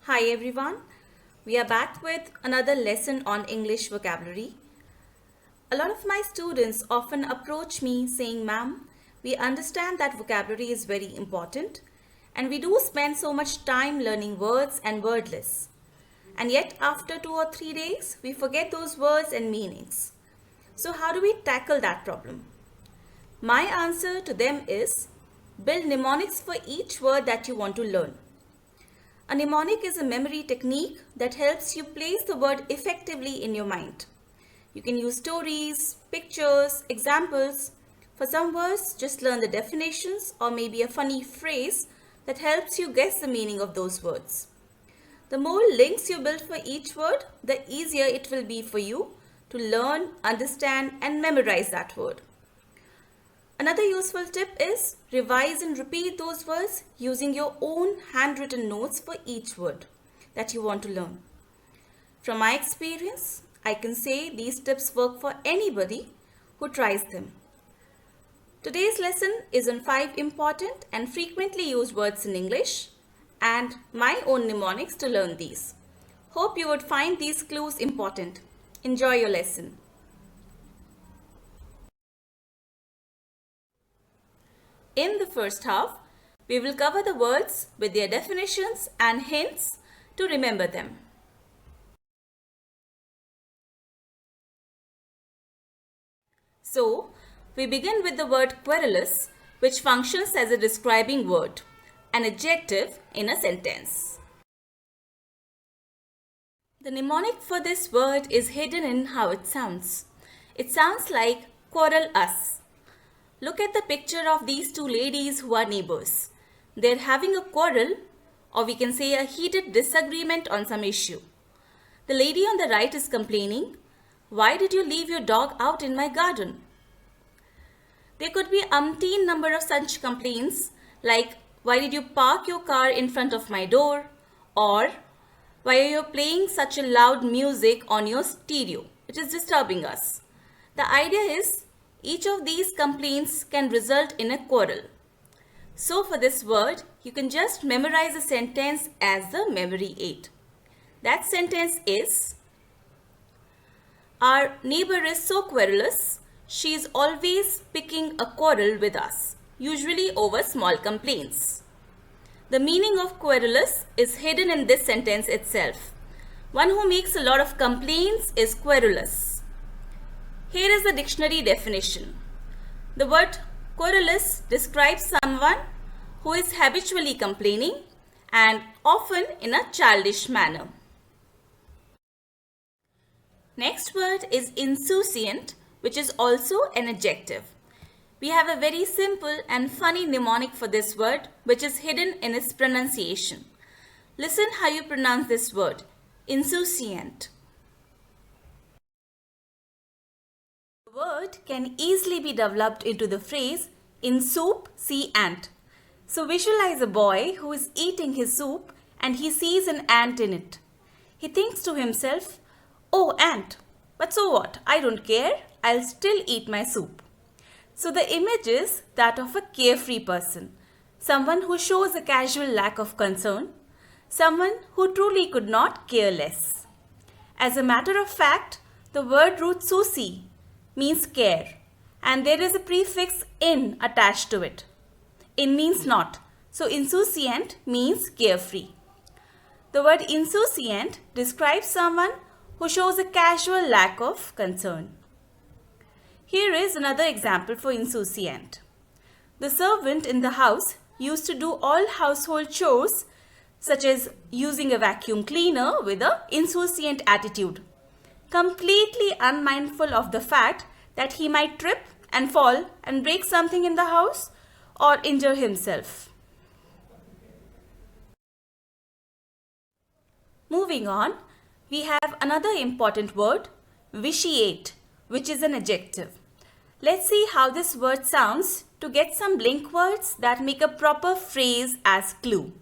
Hi everyone, we are back with another lesson on English vocabulary. A lot of my students often approach me saying, Ma'am, we understand that vocabulary is very important and we do spend so much time learning words and word lists. And yet after 2 or 3 days, we forget those words and meanings. So how do we tackle that problem? My answer to them is build mnemonics for each word that you want to learn. A mnemonic is a memory technique that helps you place the word effectively in your mind. You can use stories, pictures, examples. For some words, just learn the definitions or maybe a funny phrase that helps you guess the meaning of those words. The more links you build for each word, the easier it will be for you to learn, understand and memorize that word. Another useful tip is revise and repeat those words using your own handwritten notes for each word that you want to learn. From my experience, I can say these tips work for anybody who tries them. Today's lesson is on 5 important and frequently used words in English and my own mnemonics to learn these. Hope you would find these clues important. Enjoy your lesson. In the first half, we will cover the words with their definitions and hints to remember them. So, we begin with the word querulous, which functions as a describing word, an adjective in a sentence. The mnemonic for this word is hidden in how it sounds. It sounds like quarrel us. Look at the picture of these two ladies who are neighbors. They're having a quarrel, or we can say a heated disagreement on some issue. The lady on the right is complaining, "Why did you leave your dog out in my garden?" There could be umpteen number of such complaints like, "Why did you park your car in front of my door?" or "Why are you playing such a loud music on your stereo? It is disturbing us." The idea is, each of these complaints can result in a quarrel. So for this word, you can just memorize a sentence as the memory aid. That sentence is, "Our neighbor is so querulous, she is always picking a quarrel with us, usually over small complaints." The meaning of querulous is hidden in this sentence itself. One who makes a lot of complaints is querulous. Here is the dictionary definition. The word querulous describes someone who is habitually complaining and often in a childish manner. Next word is insouciant, which is also an adjective. We have a very simple and funny mnemonic for this word, which is hidden in its pronunciation. Listen how you pronounce this word, insouciant. The word can easily be developed into the phrase, "In soup, see ant." So visualize a boy who is eating his soup and he sees an ant in it. He thinks to himself, "Oh, ant, but so what? I don't care. I'll still eat my soup." So the image is that of a carefree person, someone who shows a casual lack of concern, someone who truly could not care less. As a matter of fact, the word root souci means care and there is a prefix in attached to it. In means not, so insouciant means carefree. The word insouciant describes someone who shows a casual lack of concern. Here is another example for insouciant. The servant in the house used to do all household chores such as using a vacuum cleaner with an insouciant attitude, completely unmindful of the fact that he might trip and fall and break something in the house or injure himself. Moving on, we have another important word, vitiate, which is an adjective. Let's see how this word sounds to get some link words that make a proper phrase as clue.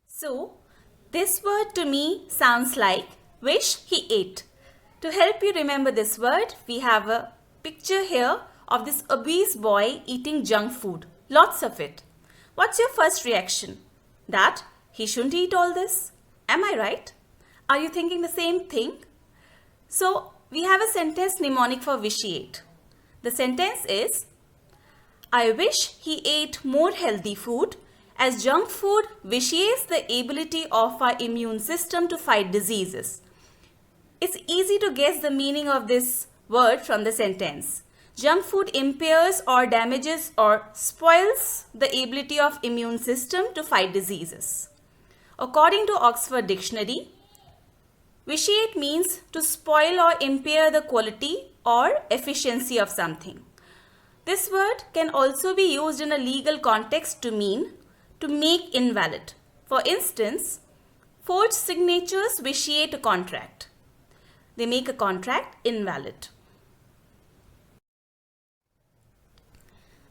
So, this word to me sounds like wish he ate. To help you remember this word, we have a picture here of this obese boy eating junk food, lots of it. What's your first reaction? That he shouldn't eat all this? Am I right? Are you thinking the same thing? So, we have a sentence mnemonic for vitiate. The sentence is, I wish he ate more healthy food, as junk food vitiates the ability of our immune system to fight diseases. It's easy to guess the meaning of this word from the sentence. Junk food impairs or damages or spoils the ability of immune system to fight diseases. According to Oxford Dictionary, vitiate means to spoil or impair the quality or efficiency of something. This word can also be used in a legal context to mean to make invalid. For instance, forged signatures vitiate a contract. They make a contract invalid.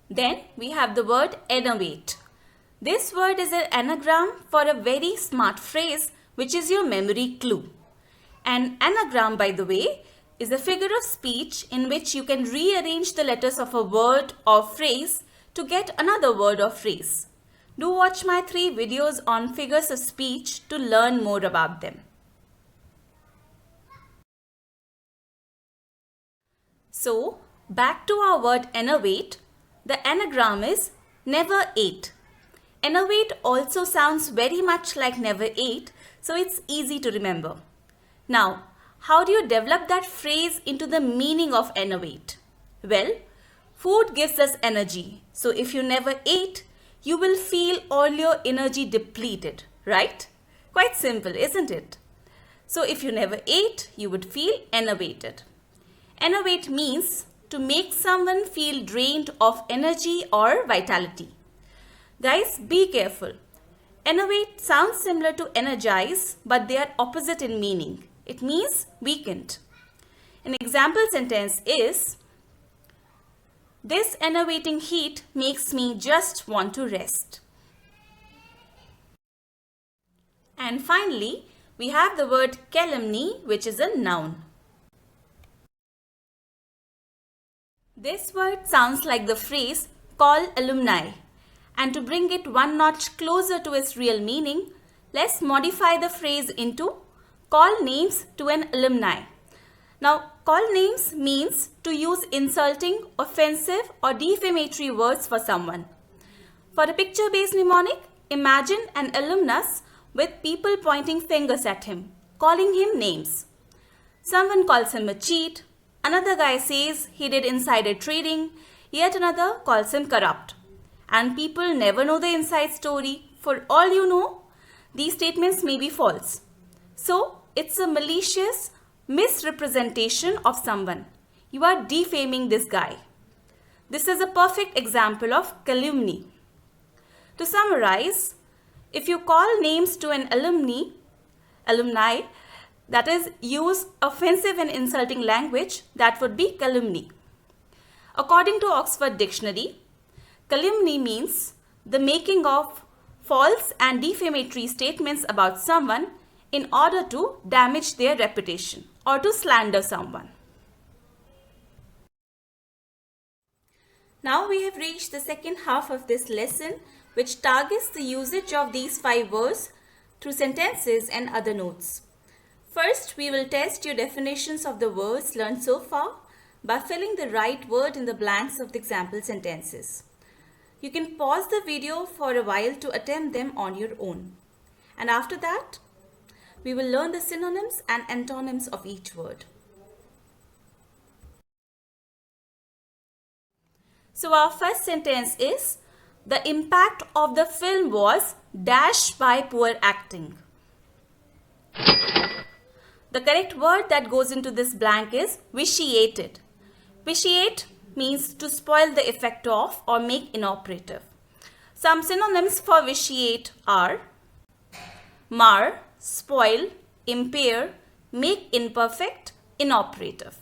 Then we have the word enervate. This word is an anagram for a very smart phrase which is your memory clue. An anagram, by the way, is a figure of speech in which you can rearrange the letters of a word or phrase to get another word or phrase. Do watch my 3 videos on figures of speech to learn more about them. So, back to our word enervate, the anagram is never ate. Enervate also sounds very much like never ate, so it's easy to remember. Now, how do you develop that phrase into the meaning of enervate? Well, food gives us energy. So if you never ate, you will feel all your energy depleted, right? Quite simple, isn't it? So if you never ate, you would feel enervated. Enervate means to make someone feel drained of energy or vitality. Guys, be careful. Enervate sounds similar to energize, but they are opposite in meaning. It means weakened. An example sentence is, this enervating heat makes me just want to rest. And finally, we have the word calumny, which is a noun. This word sounds like the phrase call alumni. And to bring it one notch closer to its real meaning, let's modify the phrase into call names to an alumni. Now, call names means to use insulting, offensive or defamatory words for someone. For a picture-based mnemonic, imagine an alumnus with people pointing fingers at him, calling him names. Someone calls him a cheat, another guy says he did insider trading, yet another calls him corrupt. And people never know the inside story. For all you know, these statements may be false. So, it's a malicious misrepresentation of someone. You are defaming this guy. This is a perfect example of calumny. To summarize, if you call names to an alumni, that is, use offensive and insulting language, that would be calumny. According to Oxford Dictionary, calumny means the making of false and defamatory statements about someone in order to damage their reputation or to slander someone. Now we have reached the second half of this lesson, which targets the usage of these 5 words through sentences and other notes. First, we will test your definitions of the words learned so far by filling the right word in the blanks of the example sentences. You can pause the video for a while to attempt them on your own. And after that, we will learn the synonyms and antonyms of each word. So our first sentence is, the impact of the film was dash by poor acting. The correct word that goes into this blank is vitiated. Vitiate means to spoil the effect of or make inoperative. Some synonyms for vitiate are mar, spoil, impair, make imperfect, inoperative.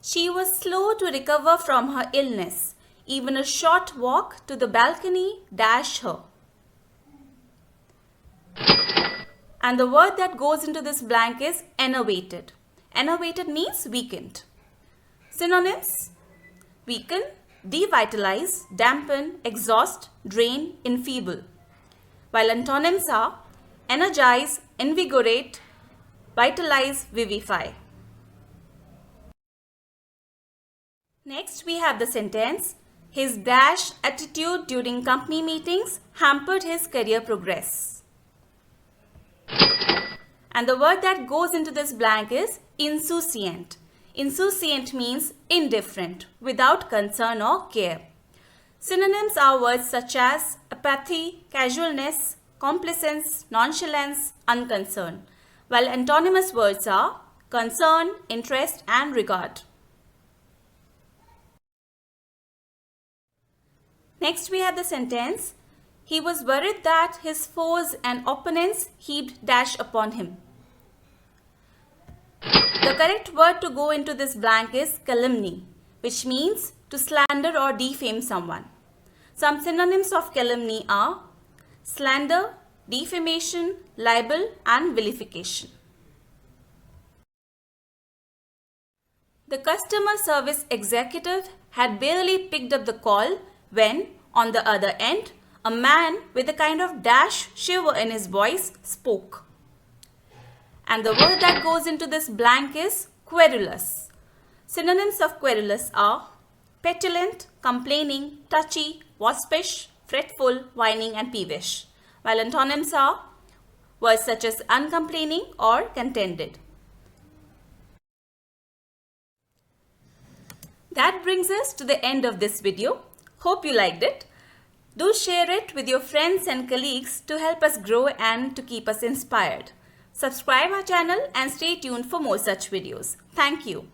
She was slow to recover from her illness. Even a short walk to the balcony dashed her. And the word that goes into this blank is enervated. Enervated means weakened. Synonyms: weaken, devitalize, dampen, exhaust, drain, enfeeble. While antonyms are energize, invigorate, vitalize, vivify. Next, we have the sentence, his dash attitude during company meetings hampered his career progress. And the word that goes into this blank is insouciant. Insouciant means indifferent, without concern or care. Synonyms are words such as apathy, casualness, complacence, nonchalance, unconcern, while antonymous words are concern, interest, and regard. Next, we have the sentence, he was worried that his foes and opponents heaped dash upon him. The correct word to go into this blank is calumny, which means to slander or defame someone. Some synonyms of calumny are slander, defamation, libel, and vilification. The customer service executive had barely picked up the call when, on the other end, a man with a kind of dash shiver in his voice spoke. And the word that goes into this blank is querulous. Synonyms of querulous are petulant, complaining, touchy, waspish, fretful, whining, and peevish, while antonyms are words such as uncomplaining or contented. That brings us to the end of this video. Hope you liked it. Do share it with your friends and colleagues to help us grow and to keep us inspired. Subscribe our channel and stay tuned for more such videos. Thank you.